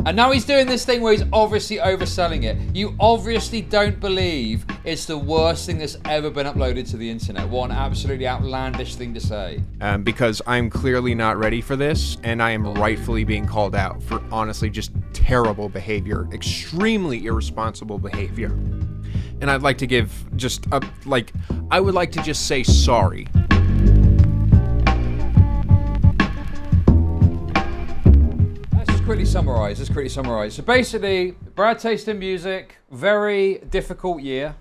And now he's doing this thing where he's obviously overselling it. You obviously don't believe it's the worst thing that's ever been uploaded to the internet. What an absolutely outlandish thing to say. Because I'm clearly not ready for this, and I am rightfully being called out for honestly just terrible behavior, extremely irresponsible behavior. And I'd like to give just a, I would like to just say sorry. Quickly summarize. So basically, BradTaste in music, very difficult year.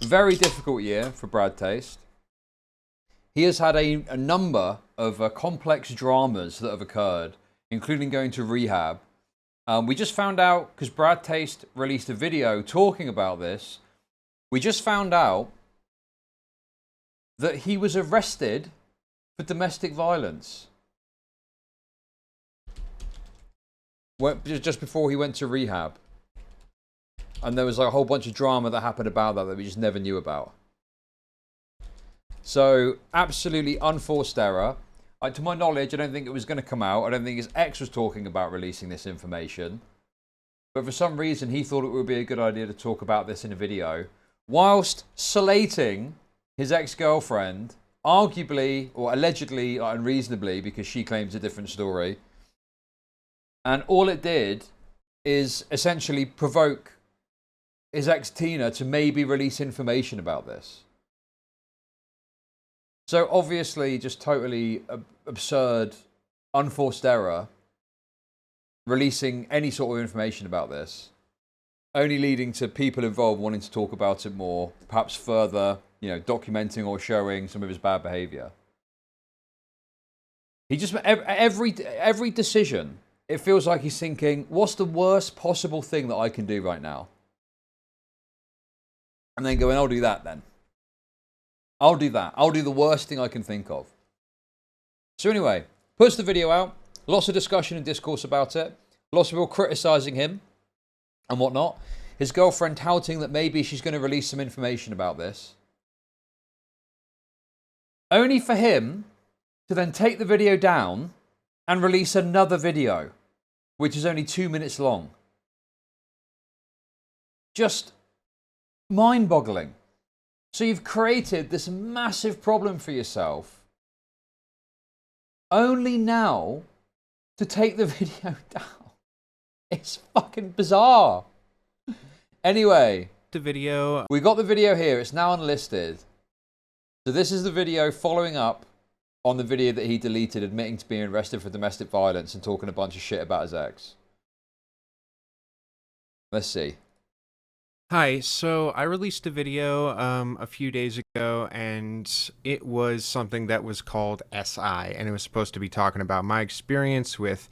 Very difficult year for BradTaste. He has had a number of complex dramas that have occurred, including going to rehab. We just found out, because BradTaste released a video talking about this, we just found out that he was arrested for domestic violence. Just before he went to rehab. And there was like a whole bunch of drama that happened about that we just never knew about. So, absolutely unforced error. To my knowledge, I don't think it was going to come out. I don't think his ex was talking about releasing this information. But for some reason, he thought it would be a good idea to talk about this in a video, whilst slating his ex-girlfriend, arguably, or allegedly, unreasonably, because she claims a different story. And all it did is essentially provoke his ex Tina to maybe release information about this. So obviously just totally absurd, unforced error, releasing any sort of information about this, only leading to people involved wanting to talk about it more, perhaps further, documenting or showing some of his bad behavior. He just, every decision, it feels like he's thinking, what's the worst possible thing that I can do right now? And then going, I'll do that then. I'll do that. I'll do the worst thing I can think of. So anyway, puts the video out. Lots of discussion and discourse about it. Lots of people criticizing him and whatnot. His girlfriend touting that maybe she's going to release some information about this. Only for him to then take the video down and release another video, which is only 2 minutes long. Just mind-boggling. So you've created this massive problem for yourself, only now to take the video down. It's fucking bizarre. Anyway, The video. we got the video here. It's now unlisted. So this is the video following up on the video that he deleted, admitting to being arrested for domestic violence and talking a bunch of shit about his ex. Let's see. Hi, so I released a video a few days ago, and it was something that was called SI, and it was supposed to be talking about my experience with,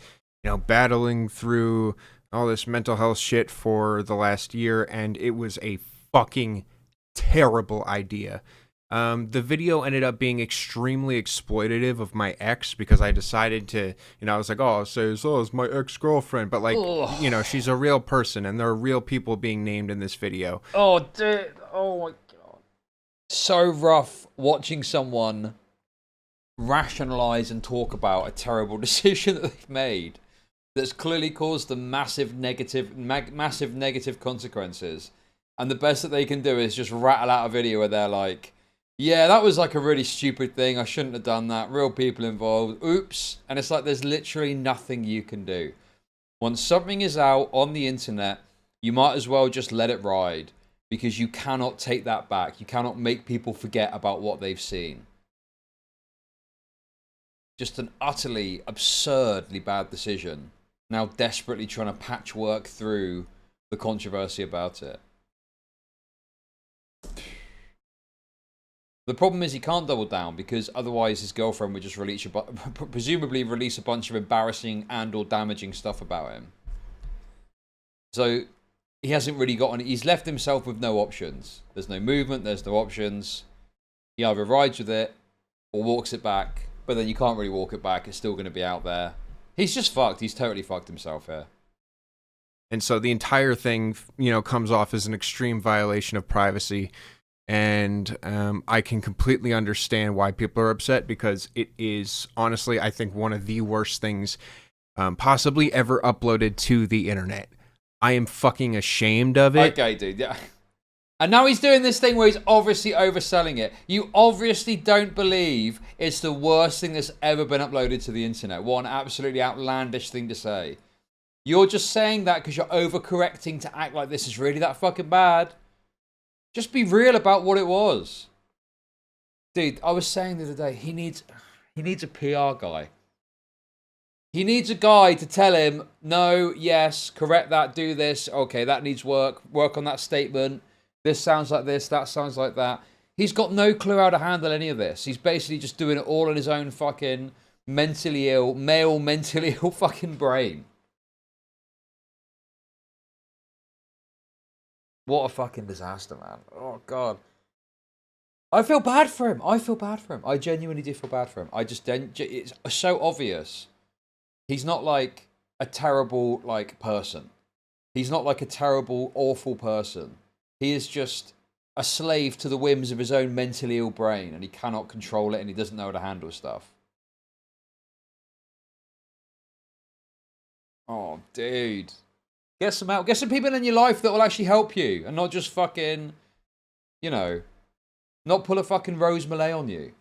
battling through all this mental health shit for the last year, and it was a fucking terrible idea. The video ended up being extremely exploitative of my ex because I decided to, I was like, oh, I'll say, it's my ex-girlfriend. But she's a real person and there are real people being named in this video. Oh, dude. Oh, my God. So rough watching someone rationalize and talk about a terrible decision that they've made that's clearly caused them massive negative consequences. And the best that they can do is just rattle out a video where they're like, yeah, that was like a really stupid thing. I shouldn't have done that. Real people involved. Oops. And it's like there's literally nothing you can do. Once something is out on the internet, you might as well just let it ride because you cannot take that back. You cannot make people forget about what they've seen. Just an utterly, absurdly bad decision. Now desperately trying to patchwork through the controversy about it. The problem is he can't double down because otherwise his girlfriend would just presumably release a bunch of embarrassing and or damaging stuff about him. So he hasn't really got any. He's left himself with no options. There's no movement. There's no options. He either rides with it or walks it back. But then you can't really walk it back. It's still going to be out there. He's just fucked. He's totally fucked himself here. And so the entire thing, comes off as an extreme violation of privacy. And I can completely understand why people are upset because it is honestly, I think, one of the worst things possibly ever uploaded to the internet. I am fucking ashamed of it. Okay, dude, yeah. And now he's doing this thing where he's obviously overselling it. You obviously don't believe it's the worst thing that's ever been uploaded to the internet. What an absolutely outlandish thing to say. You're just saying that because you're overcorrecting to act like this is really that fucking bad. Just be real about what it was. Dude, I was saying the other day, he needs a PR guy. He needs a guy to tell him, no, yes, correct that, do this. Okay, that needs work. Work on that statement. This sounds like this, that sounds like that. He's got no clue how to handle any of this. He's basically just doing it all in his own fucking mentally ill, male mentally ill fucking brain. What a fucking disaster, man. Oh, God. I feel bad for him. I genuinely do feel bad for him. It's so obvious. He's not like a terrible, like, person. He's not like a terrible, awful person. He is just a slave to the whims of his own mentally ill brain, and he cannot control it, and he doesn't know how to handle stuff. Oh, dude. Get some people in your life that will actually help you, and not just fucking, you know, not pull a fucking Rose Malay on you.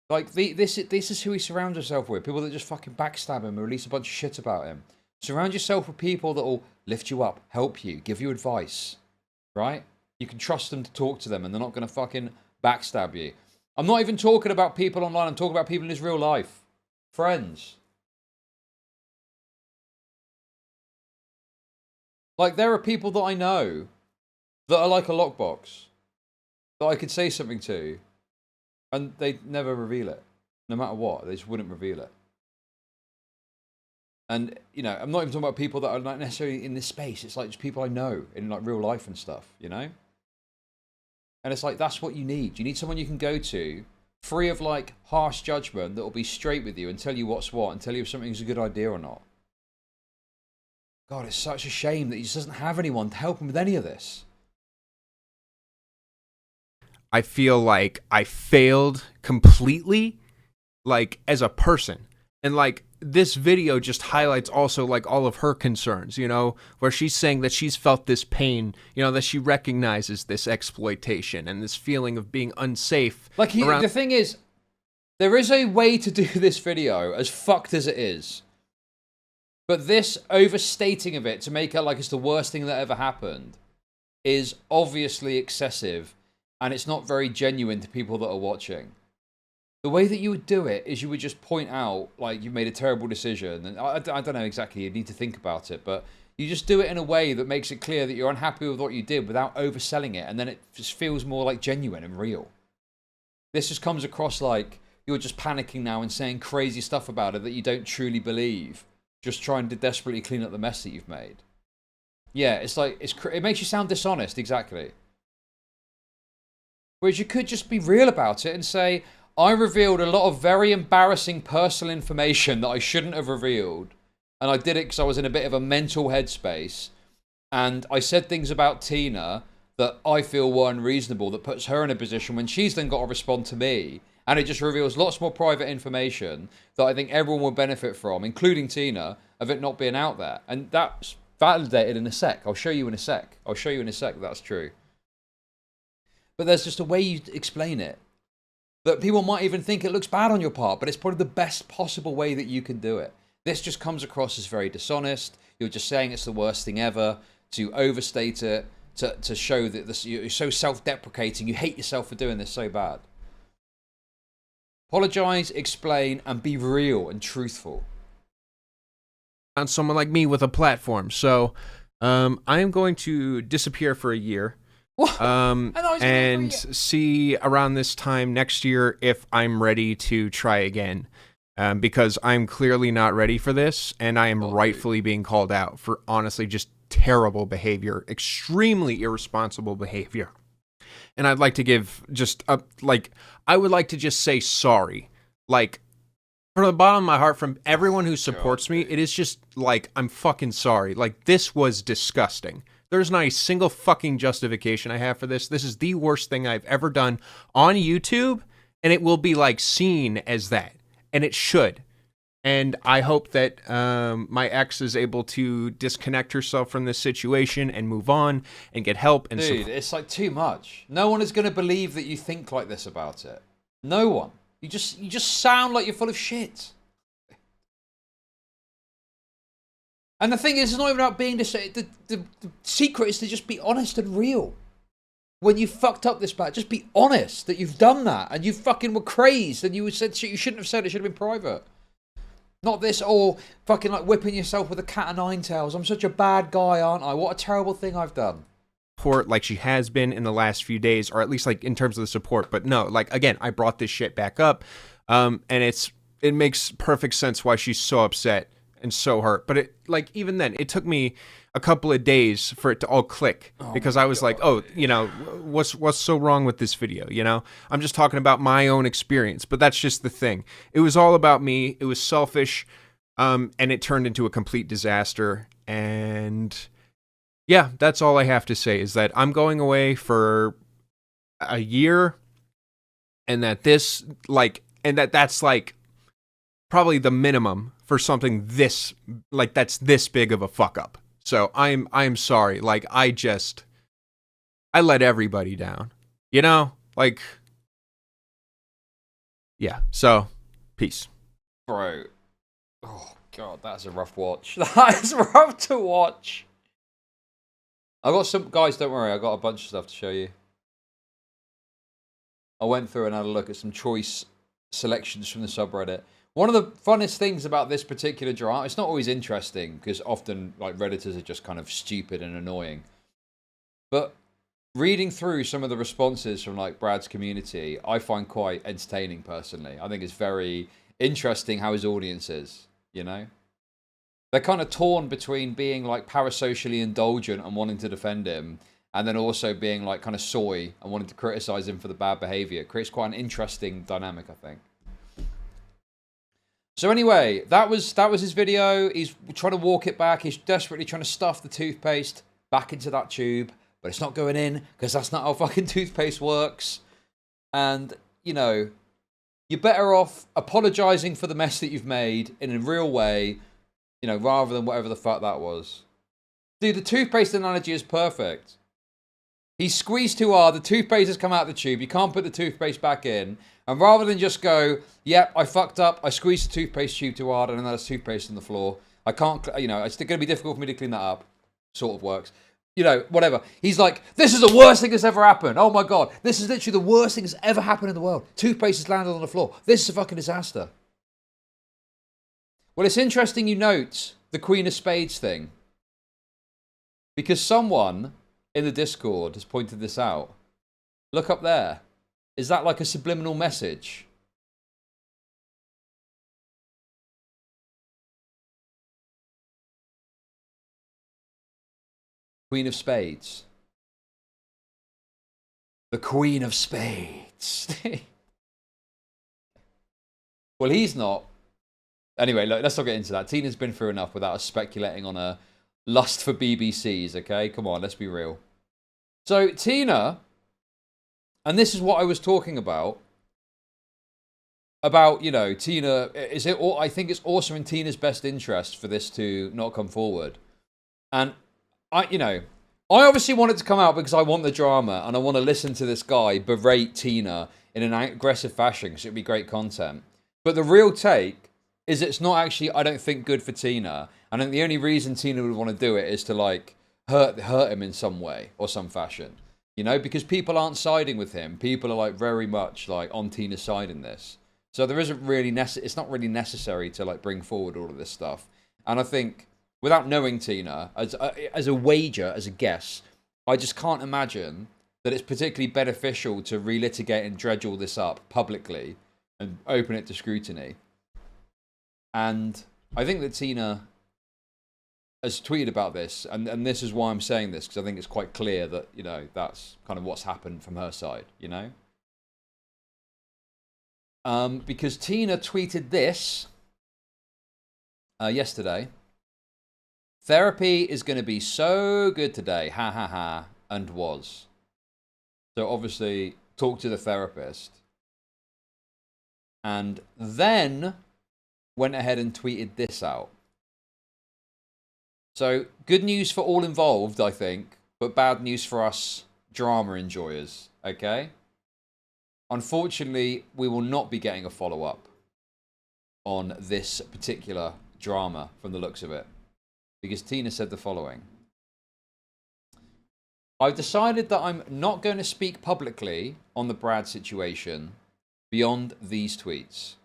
Like, this is who he surrounds himself with. People that just fucking backstab him and release a bunch of shit about him. Surround yourself with people that will lift you up, help you, give you advice. Right? You can trust them to talk to them, and they're not going to fucking backstab you. I'm not even talking about people online. I'm talking about people in his real life. Friends. Like, there are people that I know that are like a lockbox that I could say something to, and they'd never reveal it. No matter what, they just wouldn't reveal it. And, you know, I'm not even talking about people that are not necessarily in this space. It's like just people I know in like real life and stuff, you know? And it's like, that's what you need. You need someone you can go to, free of like harsh judgment, that will be straight with you and tell you what's what and tell you if something's a good idea or not. God, it's such a shame that he just doesn't have anyone to help him with any of this. I feel like I failed completely, like, as a person. And, like, this video just highlights also, like, all of her concerns, you know, where she's saying that she's felt this pain, you know, that she recognizes this exploitation and this feeling of being unsafe. Like, the thing is, there is a way to do this video, as fucked as it is. But this overstating of it to make it like it's the worst thing that ever happened is obviously excessive, and it's not very genuine to people that are watching. The way that you would do it is you would just point out, like, you've made a terrible decision. And I don't know exactly, you'd need to think about it. But you just do it in a way that makes it clear that you're unhappy with what you did without overselling it. And then it just feels more, like, genuine and real. This just comes across like you're just panicking now and saying crazy stuff about it that you don't truly believe. Just trying to desperately clean up the mess that you've made. Yeah, it's like, it makes you sound dishonest, exactly. Whereas you could just be real about it and say, I revealed a lot of very embarrassing personal information that I shouldn't have revealed. And I did it because I was in a bit of a mental headspace. And I said things about Tina that I feel were unreasonable, that puts her in a position when she's then got to respond to me. And it just reveals lots more private information that I think everyone will benefit from, including Tina, of it not being out there. And that's validated in a sec. I'll show you in a sec. That's true. But there's just a way you explain it that people might even think it looks bad on your part, but it's probably the best possible way that you can do it. This just comes across as very dishonest. You're just saying it's the worst thing ever, to overstate it, to show that you're so self-deprecating. You hate yourself for doing this so bad. Apologize, explain, and be real and truthful. On someone like me with a platform. So I am going to disappear for a year. And see around this time next year if I'm ready to try again. Because I'm clearly not ready for this, and I am rightfully being called out for honestly just terrible behavior, extremely irresponsible behavior. And I'd like to give just I would like to just say sorry. Like, from the bottom of my heart, from everyone who supports me, it is just like, I'm fucking sorry. Like, this was disgusting. There's not a single fucking justification I have for this. This is the worst thing I've ever done on YouTube, and it will be, like, seen as that. And it should. And I hope that my ex is able to disconnect herself from this situation and move on and get help and Dude, support. it's like too much. No one is going to believe that you think like this about it. No one. You just sound like you're full of shit. And the thing is, it's not even about being the secret is to just be honest and real. When you fucked up this bad, just be honest that you've done that and you fucking were crazed and you said shit you shouldn't have said. It should have been private. Not this all fucking like whipping yourself with a cat of nine tails. I'm such a bad guy, aren't I? What a terrible thing I've done. Like she has been in the last few days, or at least like in terms of the support. But no, like again, I brought this shit back up, and it makes perfect sense why she's so upset and so hurt. But it, like, even then, it took me a couple of days for it to all click, because I was like, oh, you know, what's so wrong with this video? You know, I'm just talking about my own experience, but that's just the thing. It was all about me. It was selfish, and it turned into a complete disaster. And yeah, that's all I have to say, is that I'm going away for a year, and that's like probably the minimum for something this, like, that's this big of a fuck up. So I'm sorry. Like, I let everybody down, you know? Like, yeah. So, peace. Bro. Oh, God, that's a rough watch. That is rough to watch. I got some, guys, don't worry, I got a bunch of stuff to show you. I went through and had a look at some choice selections from the subreddit. One of the funnest things about this particular drama, it's not always interesting, because often, like, Redditors are just kind of stupid and annoying. But reading through some of the responses from, like, Brad's community, I find quite entertaining, personally. I think it's very interesting how his audience is, you know? They're kind of torn between being, like, parasocially indulgent and wanting to defend him, and then also being, like, kind of soy and wanting to criticize him for the bad behavior. It creates quite an interesting dynamic, I think. So anyway, that was his video. He's trying to walk it back. He's desperately trying to stuff the toothpaste back into that tube, but it's not going in, because that's not how fucking toothpaste works. And, you know, you're better off apologizing for the mess that you've made in a real way, you know, rather than whatever the fuck that was. Dude, the toothpaste analogy is perfect. He squeezed too hard, the toothpaste has come out of the tube, you can't put the toothpaste back in, and rather than just go, yep, I fucked up, I squeezed the toothpaste tube too hard, and then there's toothpaste on the floor, I can't, you know, it's going to be difficult for me to clean that up, sort of works. You know, whatever. He's like, this is the worst thing that's ever happened. Oh my God, this is literally the worst thing that's ever happened in the world. Toothpaste has landed on the floor. This is a fucking disaster. Well, it's interesting you note the Queen of Spades thing, because someone in the Discord has pointed this out. Look up there. Is that like a subliminal message? Queen of Spades. The Queen of Spades. Well, he's not. Anyway, look, let's not get into that. Tina's been through enough without us speculating on a lust for BBCs, okay? Come on, let's be real. So, Tina, and this is what I was talking about, you know, Tina, I think it's also in Tina's best interest for this to not come forward. And, you know, I obviously want it to come out because I want the drama, and I want to listen to this guy berate Tina in an aggressive fashion, because it'd be great content. But the real take is it's not actually, I don't think, good for Tina. And I think the only reason Tina would want to do it is to, like, hurt him in some way or some fashion. You know, because people aren't siding with him. People are, like, very much, like, on Tina's side in this. So there isn't really, it's not really necessary to, like, bring forward all of this stuff. And I think, without knowing Tina, as a wager, as a guess, I just can't imagine that it's particularly beneficial to relitigate and dredge all this up publicly and open it to scrutiny. And I think that Tina has tweeted about this, and this is why I'm saying this, because I think it's quite clear that, you know, that's kind of what's happened from her side, you know? Because Tina tweeted this yesterday. Therapy is going to be so good today, ha ha ha, and was. So obviously, talk to the therapist. And then went ahead and tweeted this out. So, good news for all involved, I think, but bad news for us drama enjoyers, okay? Unfortunately, we will not be getting a follow-up on this particular drama from the looks of it, because Tina said the following. I've decided that I'm not going to speak publicly on the Brad situation beyond these tweets.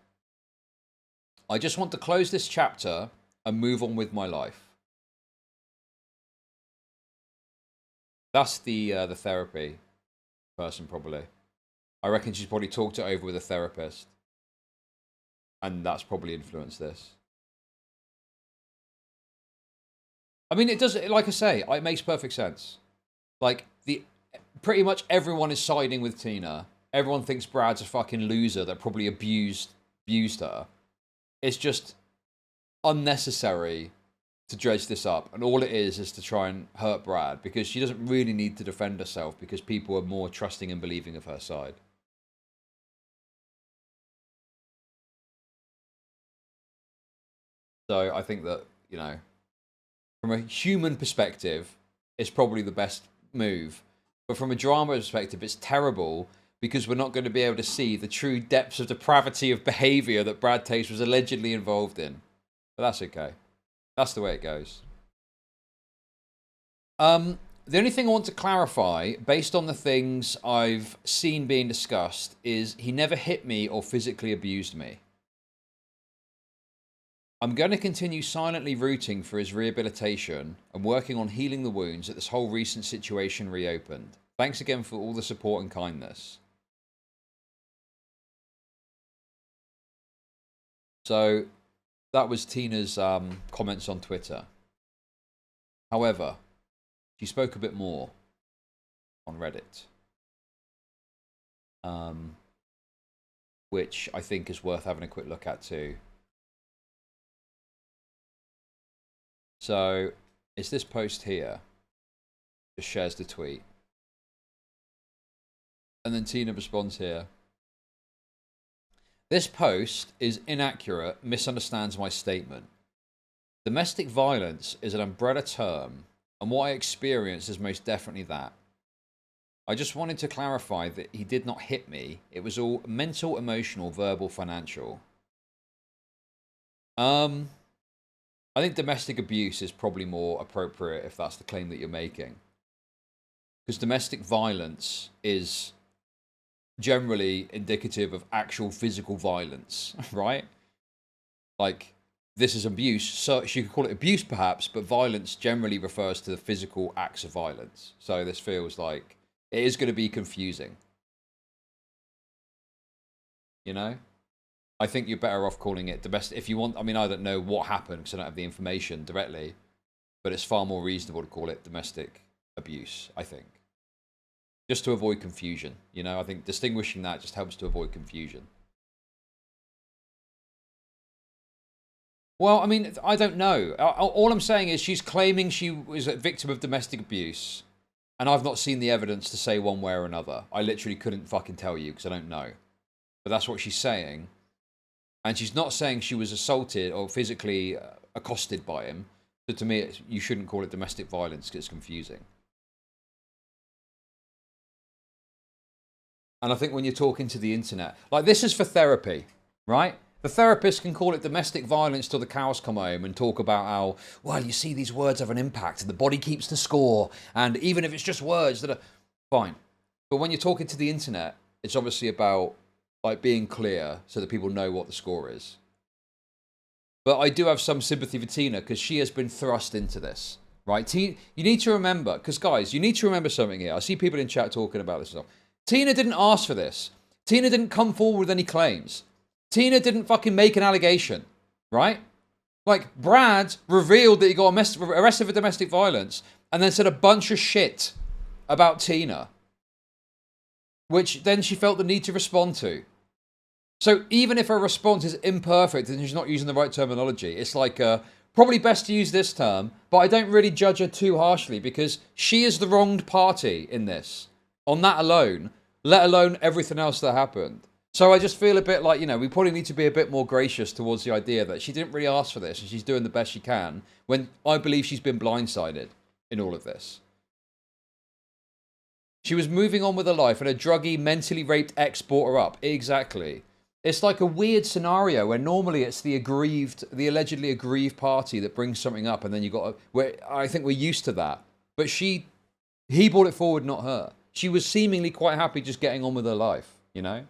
I just want to close this chapter and move on with my life. That's the therapy person, probably. I reckon she's probably talked it over with a therapist. And that's probably influenced this. I mean, it does, like I say, it makes perfect sense. Like, pretty much everyone is siding with Tina. Everyone thinks Brad's a fucking loser that probably abused her. It's just unnecessary to dredge this up, and all it is to try and hurt Brad, because she doesn't really need to defend herself, because people are more trusting and believing of her side. So I think that, you know, from a human perspective, it's probably the best move, but from a drama perspective, it's terrible, because we're not going to be able to see the true depths of depravity of behavior that BradTaste was allegedly involved in. But that's okay. That's the way it goes. The only thing I want to clarify, based on the things I've seen being discussed, is he never hit me or physically abused me. I'm going to continue silently rooting for his rehabilitation and working on healing the wounds that this whole recent situation reopened. Thanks again for all the support and kindness. So, that was Tina's comments on Twitter. However, she spoke a bit more on Reddit, which I think is worth having a quick look at too. So, it's this post here. Just shares the tweet. And then Tina responds here. This post is inaccurate, misunderstands my statement. Domestic violence is an umbrella term, and what I experienced is most definitely that. I just wanted to clarify that he did not hit me. It was all mental, emotional, verbal, financial. I think domestic abuse is probably more appropriate if that's the claim that you're making. Because domestic violence is generally indicative of actual physical violence, right? Like, this is abuse, so you could call it abuse perhaps, but violence generally refers to the physical acts of violence. So this feels like it is going to be confusing. You know? I think you're better off calling it domestic. If you want, I mean, I don't know what happened because I don't have the information directly, but it's far more reasonable to call it domestic abuse, I think. Just to avoid confusion, you know? I think distinguishing that just helps to avoid confusion. Well, I mean, I don't know. All I'm saying is she's claiming she was a victim of domestic abuse, and I've not seen the evidence to say one way or another. I literally couldn't fucking tell you because I don't know. But that's what she's saying. And she's not saying she was assaulted or physically accosted by him. So to me, you shouldn't call it domestic violence because it's confusing. And I think when you're talking to the internet, like this is for therapy, right? The therapist can call it domestic violence till the cows come home and talk about how, well, you see, these words have an impact and the body keeps the score. And even if it's just words that are fine. But when you're talking to the internet, it's obviously about like being clear so that people know what the score is. But I do have some sympathy for Tina because she has been thrust into this, right? You need to remember, because guys, you need to remember something here. I see people in chat talking about this stuff. Tina didn't ask for this. Tina didn't come forward with any claims. Tina didn't fucking make an allegation, right? Like, Brad revealed that he got arrested for domestic violence and then said a bunch of shit about Tina, which then she felt the need to respond to. So even if her response is imperfect and she's not using the right terminology, it's like, probably best to use this term, but I don't really judge her too harshly because she is the wronged party in this. On that alone, let alone everything else that happened. So I just feel a bit like, you know, we probably need to be a bit more gracious towards the idea that she didn't really ask for this and she's doing the best she can, when I believe she's been blindsided in all of this. She was moving on with her life and a druggy, mentally raped ex brought her up. Exactly. It's like a weird scenario where normally it's the allegedly aggrieved party that brings something up, and then you got where I think we're used to that. But he brought it forward, not her. She was seemingly quite happy just getting on with her life, you know?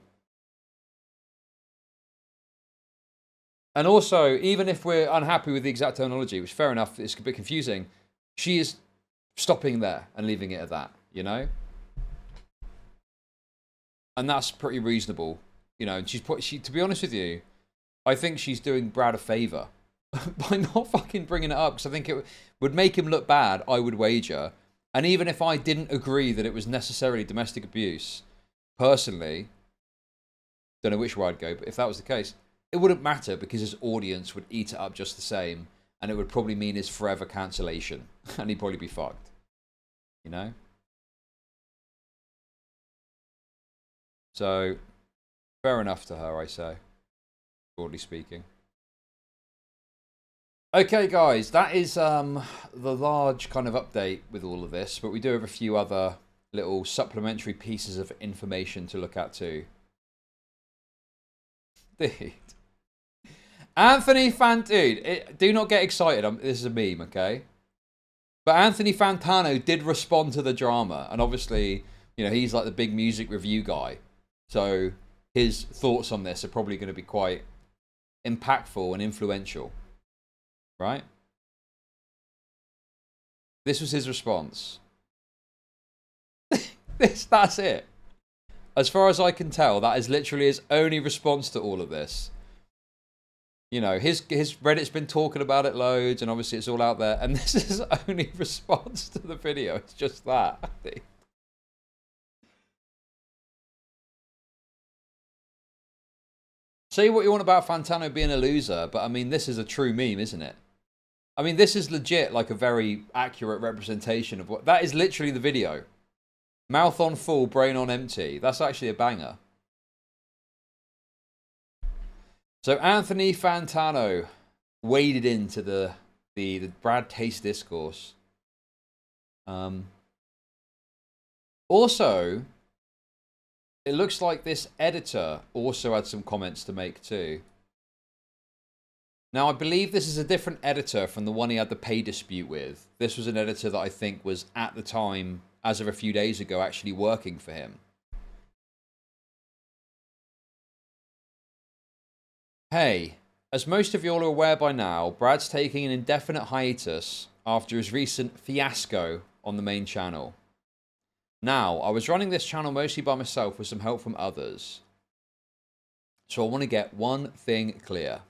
And also, even if we're unhappy with the exact terminology, which fair enough, it's a bit confusing, she is stopping there and leaving it at that, you know? And that's pretty reasonable, you know. And to be honest with you, I think she's doing Brad a favor by not fucking bringing it up, because I think it would make him look bad, I would wager. And even if I didn't agree that it was necessarily domestic abuse, personally, don't know which way I'd go, but if that was the case, it wouldn't matter because his audience would eat it up just the same, and it would probably mean his forever cancellation, and he'd probably be fucked, you know? So, fair enough to her, I say, broadly speaking. Okay, guys, that is the large kind of update with all of this, but we do have a few other little supplementary pieces of information to look at too. Dude. Anthony Fantano, do not get excited. This is a meme, okay? But Anthony Fantano did respond to the drama, and obviously, you know, he's like the big music review guy. So his thoughts on this are probably going to be quite impactful and influential, right? This was his response. That's it. As far as I can tell, that is literally his only response to all of this. You know, his Reddit's been talking about it loads, and obviously it's all out there, and this is his only response to the video. It's just that. Say what you want about Fantano being a loser, but I mean, this is a true meme, isn't it? I mean, this is legit like a very accurate representation of what... That is literally the video. Mouth on full, brain on empty. That's actually a banger. So Anthony Fantano waded into the BradTaste discourse. Also, it looks like this editor also had some comments to make too. Now, I believe this is a different editor from the one he had the pay dispute with. This was an editor that I think was, at the time, as of a few days ago, actually working for him. Hey, as most of you all are aware by now, Brad's taking an indefinite hiatus after his recent fiasco on the main channel. Now, I was running this channel mostly by myself with some help from others. So I want to get one thing clear.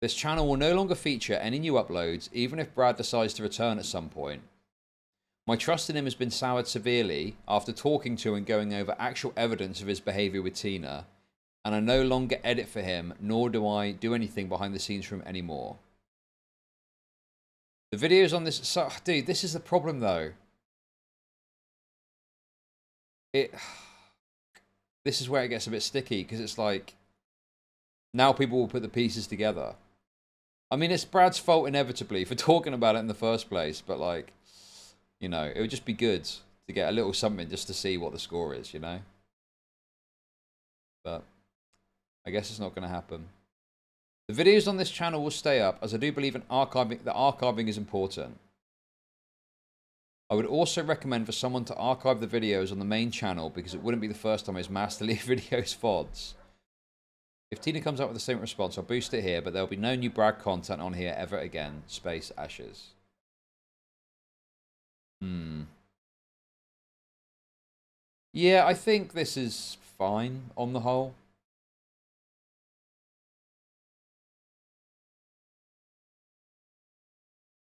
This channel will no longer feature any new uploads, even if Brad decides to return at some point. My trust in him has been soured severely after talking to and going over actual evidence of his behaviour with Tina, and I no longer edit for him, nor do I do anything behind the scenes for him anymore. The videos on this... So, dude, this is the problem, though. This is where it gets a bit sticky, because it's like... Now people will put the pieces together. I mean, it's Brad's fault, inevitably, for talking about it in the first place, but, like... You know, it would just be good to get a little something just to see what the score is, you know? But... I guess it's not going to happen. The videos on this channel will stay up, as I do believe that archiving is important. I would also recommend for someone to archive the videos on the main channel, because it wouldn't be the first time his masterly videos FODs. If Tina comes out with the same response, I'll boost it here, but there'll be no new Brad content on here ever again. Space Ashes. Yeah, I think this is fine on the whole.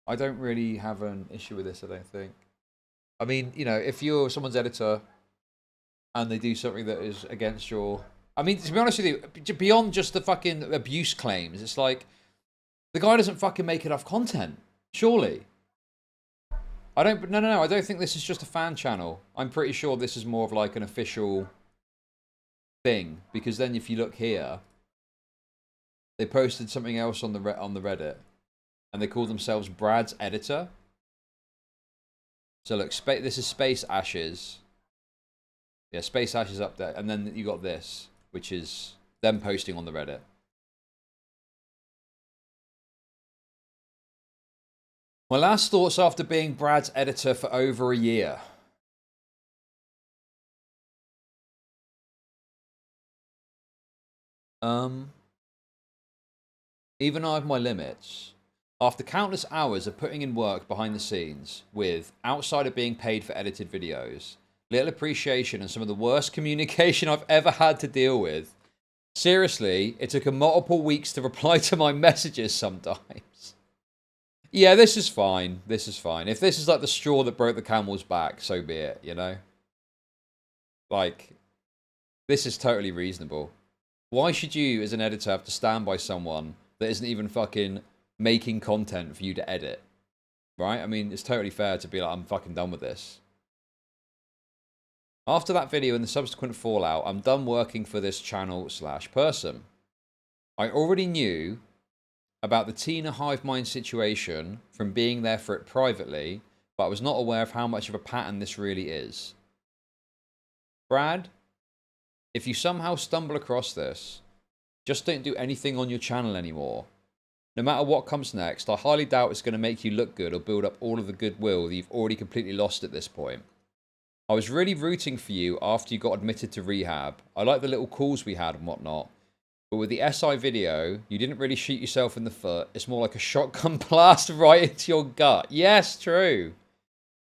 I don't really have an issue with this, I don't think. I mean, you know, if you're someone's editor and they do something that is against your... I mean, to be honest with you, beyond just the fucking abuse claims, it's like, the guy doesn't fucking make enough content, surely. I don't... No, I don't think this is just a fan channel. I'm pretty sure this is more of like an official thing, because then if you look here, they posted something else on the Reddit, and they call themselves Brad's Editor. So look, this is Space Ashes. Yeah, Space Ashes up there, and then you got this, which is them posting on the Reddit. My last thoughts after being Brad's editor for over a year. Even I have my limits. After countless hours of putting in work behind the scenes, with, outside of being paid for edited videos, little appreciation and some of the worst communication I've ever had to deal with. Seriously, it took multiple weeks to reply to my messages sometimes. Yeah, this is fine. This is fine. If this is like the straw that broke the camel's back, so be it, you know? Like, this is totally reasonable. Why should you, as an editor, have to stand by someone that isn't even fucking making content for you to edit? Right? I mean, it's totally fair to be like, I'm fucking done with this. After that video and the subsequent fallout, I'm done working for this channel / person. I already knew about the Tina hive mind situation from being there for it privately, but I was not aware of how much of a pattern this really is. Brad, if you somehow stumble across this, just don't do anything on your channel anymore. No matter what comes next, I highly doubt it's going to make you look good or build up all of the goodwill that you've already completely lost at this point. I was really rooting for you after you got admitted to rehab. I like the little calls we had and whatnot. But with the SI video, you didn't really shoot yourself in the foot. It's more like a shotgun blast right into your gut. Yes, true.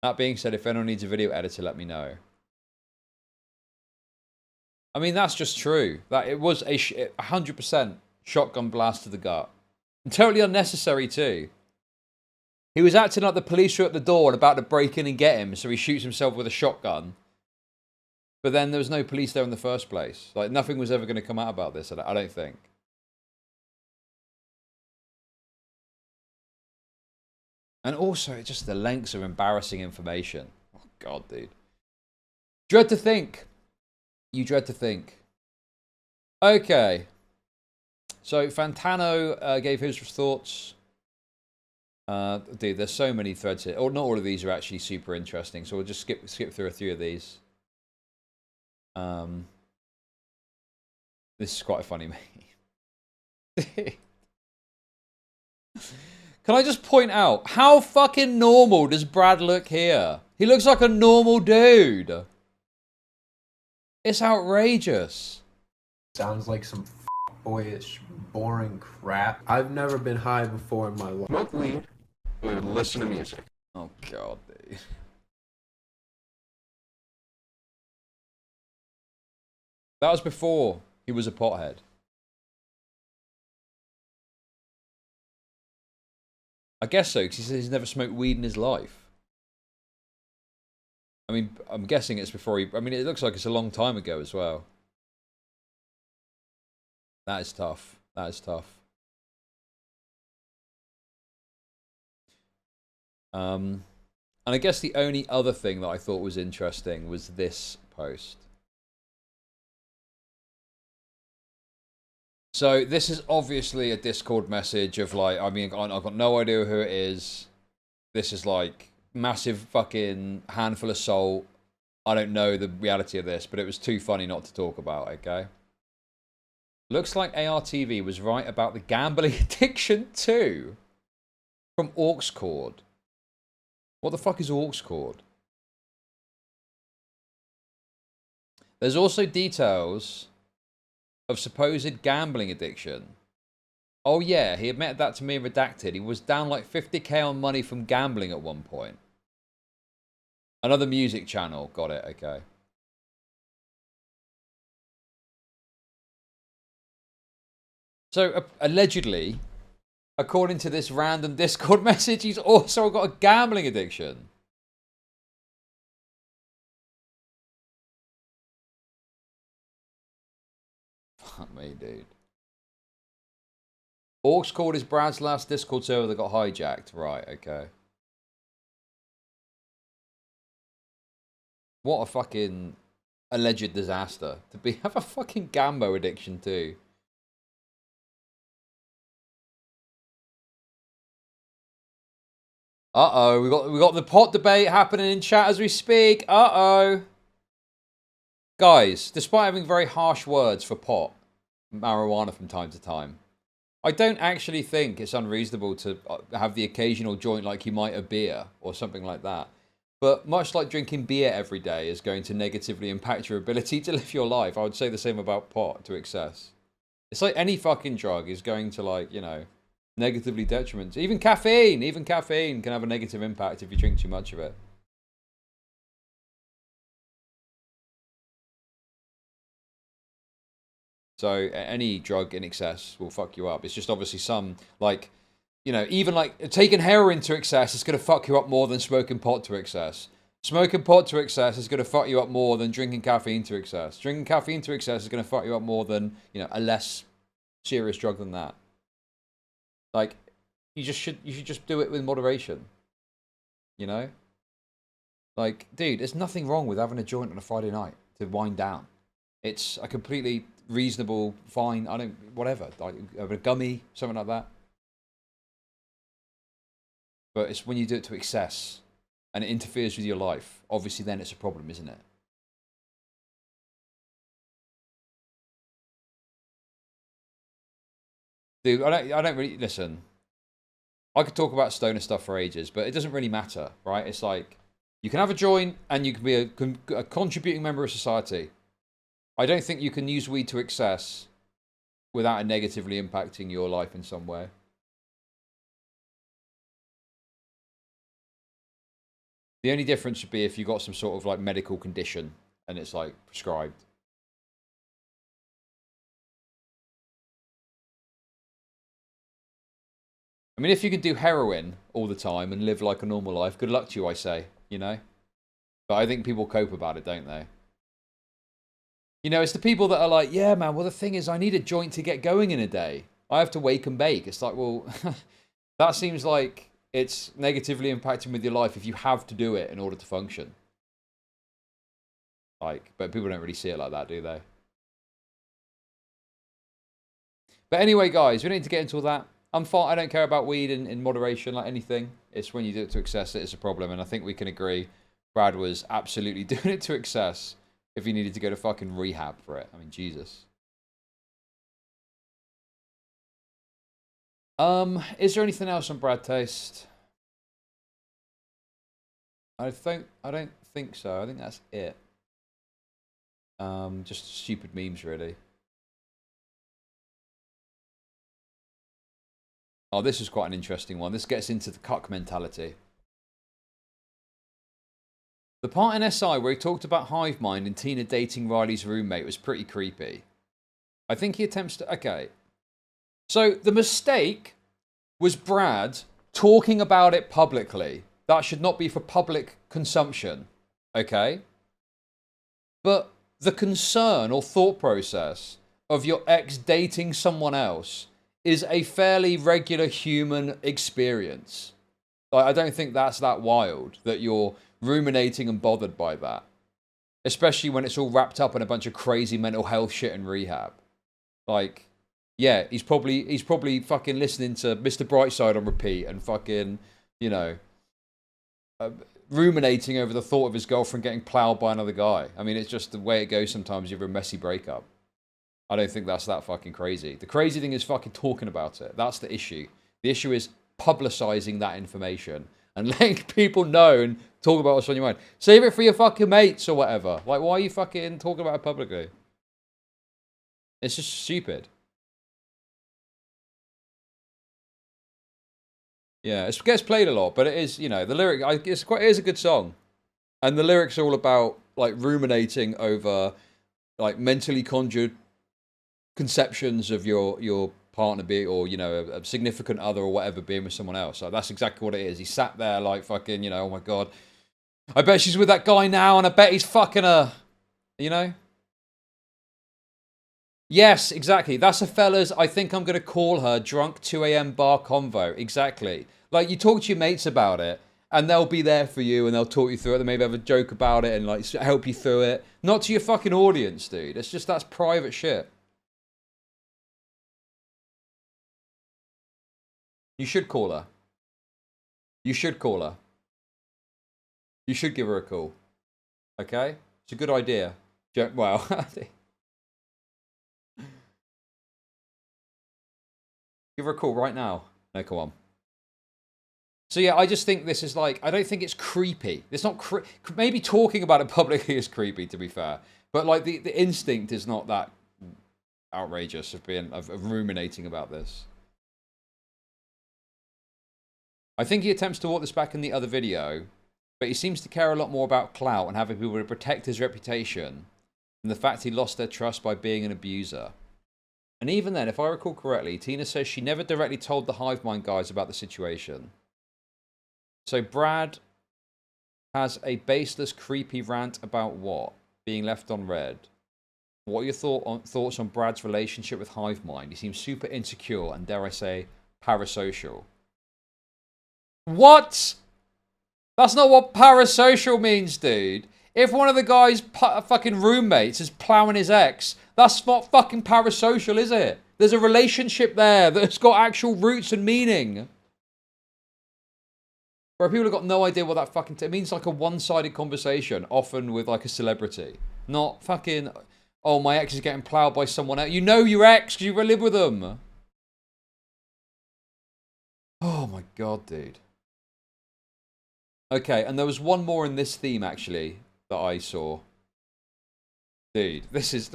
That being said, if anyone needs a video editor, let me know. I mean, that's just true. That it was a 100% shotgun blast to the gut. And totally unnecessary too. He was acting like the police were at the door and about to break in and get him, so he shoots himself with a shotgun. But then there was no police there in the first place. Like, nothing was ever going to come out about this, I don't think. And also, just the lengths of embarrassing information. Oh, God, dude. Dread to think. You dread to think. Okay. So, Fantano gave his thoughts. Dude, there's so many threads here. Oh, not all of these are actually super interesting, so we'll just skip through a few of these. This is quite a funny meme. Can I just point out, how fucking normal does Brad look here? He looks like a normal dude. It's outrageous. Sounds like some boyish, boring crap. I've never been high before in my life. Smoke weed, we would listen to music. Oh, God, dude. That was before he was a pothead. I guess so, because he says he's never smoked weed in his life. I mean, I'm guessing it's before he... I mean, it looks like it's a long time ago as well. That is tough. That is tough. And I guess the only other thing that I thought was interesting was this post. So this is obviously a Discord message of like, I mean, I've got no idea who it is. This is like massive fucking handful of salt. I don't know the reality of this, but it was too funny not to talk about, okay? Looks like ARTV was right about the gambling addiction too. From Orcs Cord. What the fuck is Orcs Cord? There's also details of supposed gambling addiction. Oh yeah, he admitted that to me in Redacted. He was down like 50k on money from gambling at one point. Another music channel. Got it, okay. So, allegedly, according to this random Discord message, he's also got a gambling addiction. Fuck me, dude. Orcs Cord is Brad's last Discord server that got hijacked. Right, okay. What a fucking... alleged disaster to have a fucking Gambo addiction too. Uh-oh, we got the pot debate happening in chat as we speak. Uh-oh. Guys, despite having very harsh words for pot, marijuana from time to time, I don't actually think it's unreasonable to have the occasional joint like you might a beer or something like that. But much like drinking beer every day is going to negatively impact your ability to live your life, I would say the same about pot to excess. It's like any fucking drug is going to, like, you know, negatively detriment. Even caffeine can have a negative impact if you drink too much of it. So any drug in excess will fuck you up. It's just obviously some, like, you know, even like taking heroin to excess is going to fuck you up more than smoking pot to excess. Smoking pot to excess is going to fuck you up more than drinking caffeine to excess. Drinking caffeine to excess is going to fuck you up more than, you know, a less serious drug than that. Like, you should just do it with moderation. You know? Like, dude, there's nothing wrong with having a joint on a Friday night to wind down. It's a completely reasonable, fine, whatever. Like a gummy, something like that. But it's when you do it to excess and it interferes with your life, obviously then it's a problem, isn't it? Dude, I don't really, listen. I could talk about stoner stuff for ages, but it doesn't really matter, right? It's like, you can have a joint and you can be a contributing member of society. I don't think you can use weed to excess without it negatively impacting your life in some way. The only difference would be if you got some sort of like medical condition and it's like prescribed. I mean, if you can do heroin all the time and live like a normal life, good luck to you, I say, you know? But I think people cope about it, don't they? You know, it's the people that are like, yeah, man, well, the thing is, I need a joint to get going in a day. I have to wake and bake. It's like, well, that seems like it's negatively impacting with your life if you have to do it in order to function. Like, but people don't really see it like that, do they? But anyway, guys, we don't need to get into all that. I'm fine. I don't care about weed in moderation, like anything. It's when you do it to excess that it's a problem. And I think we can agree Brad was absolutely doing it to excess if he needed to go to fucking rehab for it. I mean, Jesus. Is there anything else on BradTaste? I don't think so. I think that's it. Just stupid memes, really. Oh, this is quite an interesting one. This gets into the cuck mentality. The part in SI where he talked about hive mind and Tina dating Riley's roommate was pretty creepy. I think he attempts to... Okay. So, the mistake was Brad talking about it publicly. That should not be for public consumption. Okay? But the concern or thought process of your ex dating someone else is a fairly regular human experience. Like, I don't think that's that wild that you're ruminating and bothered by that. Especially when it's all wrapped up in a bunch of crazy mental health shit in rehab. Like, yeah, he's probably fucking listening to Mr. Brightside on repeat and fucking, you know, ruminating over the thought of his girlfriend getting plowed by another guy. I mean, it's just the way it goes sometimes. You have a messy breakup. I don't think that's that fucking crazy. The crazy thing is fucking talking about it. That's the issue. The issue is publicizing that information and letting people know and talk about what's on your mind. Save it for your fucking mates or whatever. Like, why are you fucking talking about it publicly? It's just stupid. Yeah, it gets played a lot, but it is, you know, the lyric, it is a good song. And the lyrics are all about, like, ruminating over, like, mentally conjured conceptions of your partner being, or, you know, a significant other or whatever being with someone else. Like, that's exactly what it is. He sat there like fucking, you know, oh my God, I bet she's with that guy now and I bet he's fucking her, you know? Yes, exactly. That's a fella's, I think I'm going to call her drunk 2 a.m. bar convo. Exactly. Like, you talk to your mates about it And they'll be there for you and they'll talk you through it. They maybe have a joke about it and like help you through it. Not to your fucking audience, dude. It's just, that's private shit. You should call her. You should call her. You should give her a call. Okay? It's a good idea. Well, give her a call right now. No, come on. So yeah, I just think this is like, I don't think it's creepy. It's not maybe talking about it publicly is creepy, to be fair. But like the instinct is not that outrageous of ruminating about this. I think he attempts to walk this back in the other video, but he seems to care a lot more about clout and having people to protect his reputation than the fact he lost their trust by being an abuser. And even then, if I recall correctly, Tina says she never directly told the Hive Mind guys about the situation. So Brad has a baseless, creepy rant about what? Being left on red. What are your thoughts on Brad's relationship with Hive Mind? He seems super insecure and, dare I say, parasocial. What? That's not what parasocial means, dude. If one of the guy's fucking roommates is plowing his ex, that's not fucking parasocial, is it? There's a relationship there that's got actual roots and meaning. Where people have got no idea what that fucking... it means like a one-sided conversation, often with like a celebrity. Not fucking, oh, my ex is getting plowed by someone else. You know your ex because you live with them. Oh my god, dude. Okay, and there was one more in this theme, actually, that I saw. Dude, this is...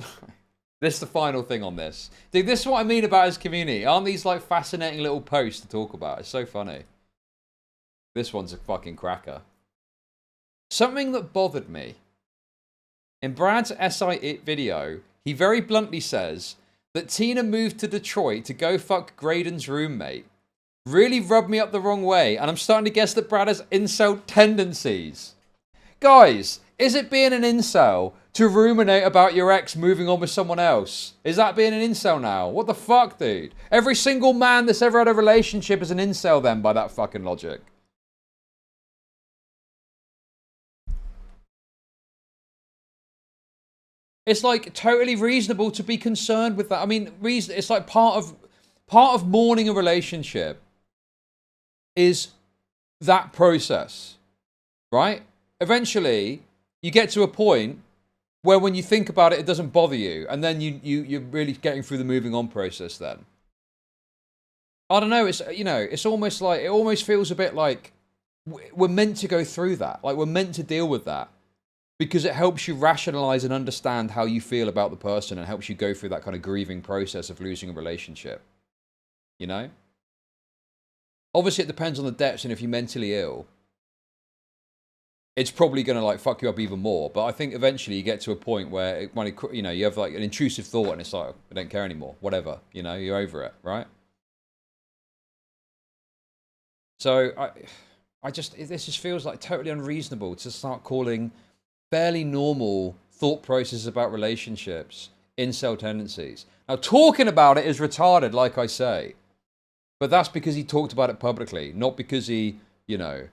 this is the final thing on this. Dude, this is what I mean about his community. Aren't these, like, fascinating little posts to talk about? It's so funny. This one's a fucking cracker. Something that bothered me. In Brad's SI video, he very bluntly says that Tina moved to Detroit to go fuck Graydon's roommate. Really rubbed me up the wrong way, and I'm starting to guess that Brad has incel tendencies. Guys, is it being an incel to ruminate about your ex moving on with someone else? Is that being an incel now? What the fuck, dude? Every single man that's ever had a relationship is an incel then, by that fucking logic. It's like totally reasonable to be concerned with that. I mean, it's like part of mourning a relationship is that process, right? Eventually, you get to a point where when you think about it, it doesn't bother you. And then you're really getting through the moving on process then. I don't know, it's, you know, it's almost like, it almost feels a bit like we're meant to go through that. Like we're meant to deal with that. Because it helps you rationalize and understand how you feel about the person and helps you go through that kind of grieving process of losing a relationship. You know? Obviously, it depends on the depths, and if you're mentally ill, it's probably going to like fuck you up even more. But I think eventually you get to a point where, you know, you have like an intrusive thought and it's like, I don't care anymore. Whatever. You know, you're over it, right? So, this just feels like totally unreasonable to start calling fairly normal thought processes about relationships incel tendencies. Now, talking about it is retarded, like I say. But that's because he talked about it publicly, not because he, you know,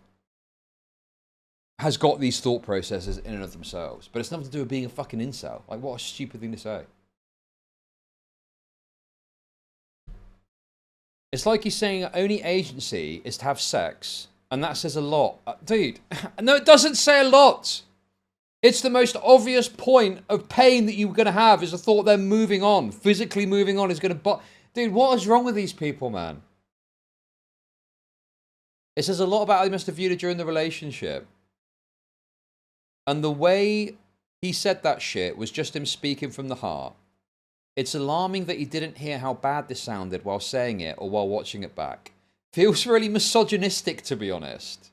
has got these thought processes in and of themselves. But it's nothing to do with being a fucking incel. Like, what a stupid thing to say. It's like he's saying only agency is to have sex, and that says a lot. Dude, no, it doesn't say a lot. It's the most obvious point of pain that you're going to have is the thought they're moving on. Physically moving on is going to... Dude, what is wrong with these people, man? It says a lot about how he must have viewed it during the relationship. And the way he said that shit was just him speaking from the heart. It's alarming that he didn't hear how bad this sounded while saying it or while watching it back. Feels really misogynistic, to be honest.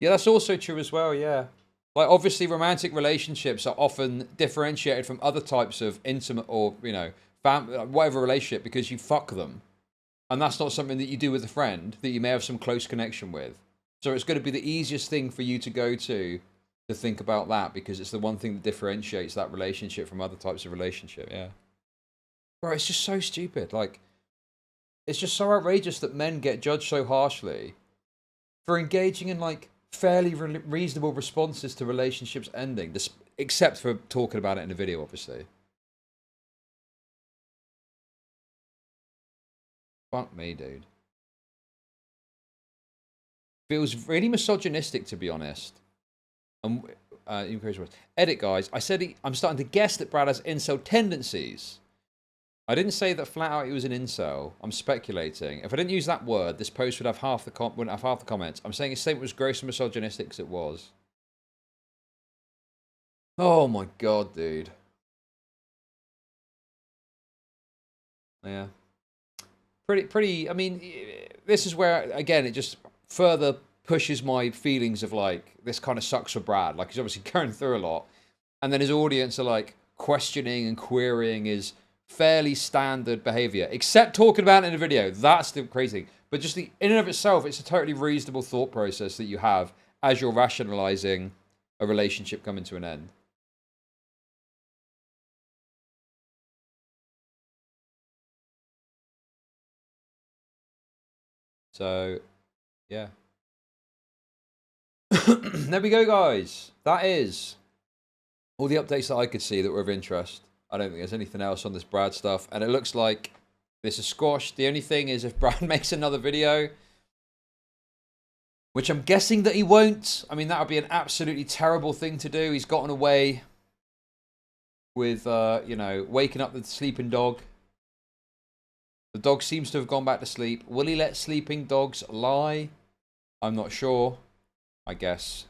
Yeah, that's also true as well, yeah. Like, obviously, romantic relationships are often differentiated from other types of intimate or, you know, whatever relationship because you fuck them. And that's not something that you do with a friend that you may have some close connection with. So it's going to be the easiest thing for you to go to to think about that, because it's the one thing that differentiates that relationship from other types of relationship. Yeah. Bro, it's just so stupid. Like, it's just so outrageous that men get judged so harshly for engaging in, like, fairly reasonable responses to relationships ending, except for talking about it in a video, obviously. Fuck me, dude. Feels really misogynistic, to be honest. Edit, guys. I said I'm starting to guess that Brad has incel tendencies. I didn't say that flat out he was an incel. I'm speculating. If I didn't use that word, this post would have wouldn't have half the comments. I'm saying his statement was gross and misogynistic because it was. Oh my god, dude. Yeah. Pretty. I mean, this is where, again, it just further pushes my feelings of, like, this kind of sucks for Brad. Like, he's obviously going through a lot. And then his audience are, like, questioning and querying his fairly standard behavior, except talking about it in a video. That's the crazy thing. But just in and of itself, it's a totally reasonable thought process that you have as you're rationalizing a relationship coming to an end. So, yeah. There we go, guys. That is all the updates that I could see that were of interest. I don't think there's anything else on this Brad stuff. And it looks like this is squashed. The only thing is if Brad makes another video, which I'm guessing that he won't. I mean, that would be an absolutely terrible thing to do. He's gotten away with, you know, waking up the sleeping dog. The dog seems to have gone back to sleep. Will he let sleeping dogs lie? I'm not sure. I guess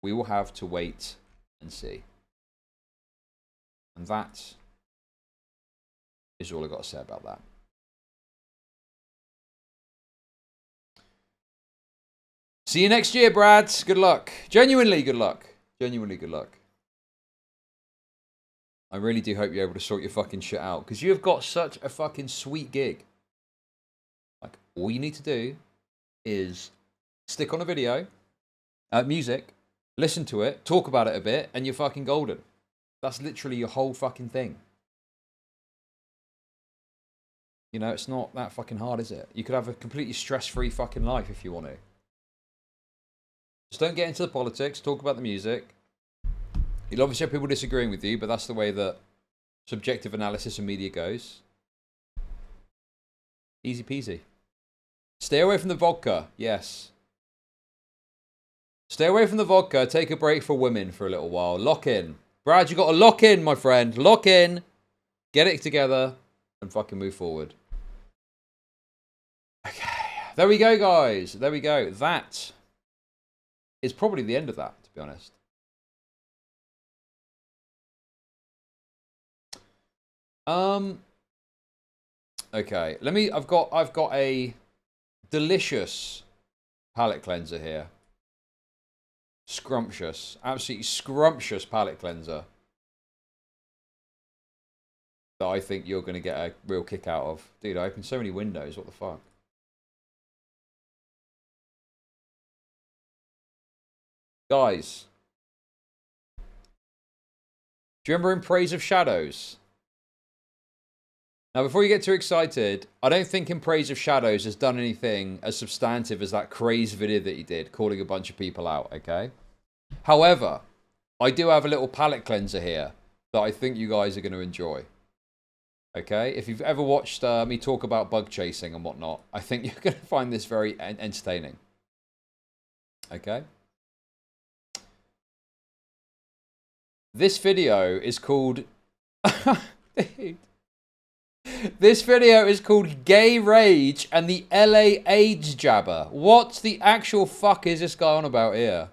we will have to wait and see. And that is all I got to say about that. See you next year, Brad. Good luck. Genuinely good luck. Genuinely good luck. I really do hope you're able to sort your fucking shit out, because you have got such a fucking sweet gig. Like, all you need to do is stick on a video, music, listen to it, talk about it a bit, and you're fucking golden. That's literally your whole fucking thing. You know, it's not that fucking hard, is it? You could have a completely stress-free fucking life if you want to. Just don't get into the politics, talk about the music. You'll obviously have people disagreeing with you, but that's the way that subjective analysis and media goes. Easy peasy. Stay away from the vodka, yes. Stay away from the vodka, take a break for women for a little while. Lock in. Brad, you got to lock in, my friend. Lock in. Get it together and fucking move forward. Okay. There we go, guys. There we go. That is probably the end of that, to be honest. Okay. I've got a delicious palate cleanser here. Scrumptious. Absolutely scrumptious palate cleanser that I think you're going to get a real kick out of. Dude, I opened so many windows. What the fuck? Guys. Do you remember In Praise of Shadows? Now, before you get too excited, I don't think In Praise of Shadows has done anything as substantive as that crazy video that he did, calling a bunch of people out, okay? However, I do have a little palate cleanser here that I think you guys are going to enjoy. Okay? If you've ever watched me talk about bug chasing and whatnot, I think you're going to find this very entertaining. Okay? This video is called... Dude. This video is called Gay Rage and the LA AIDS Jabber. What the actual fuck is this guy on about here?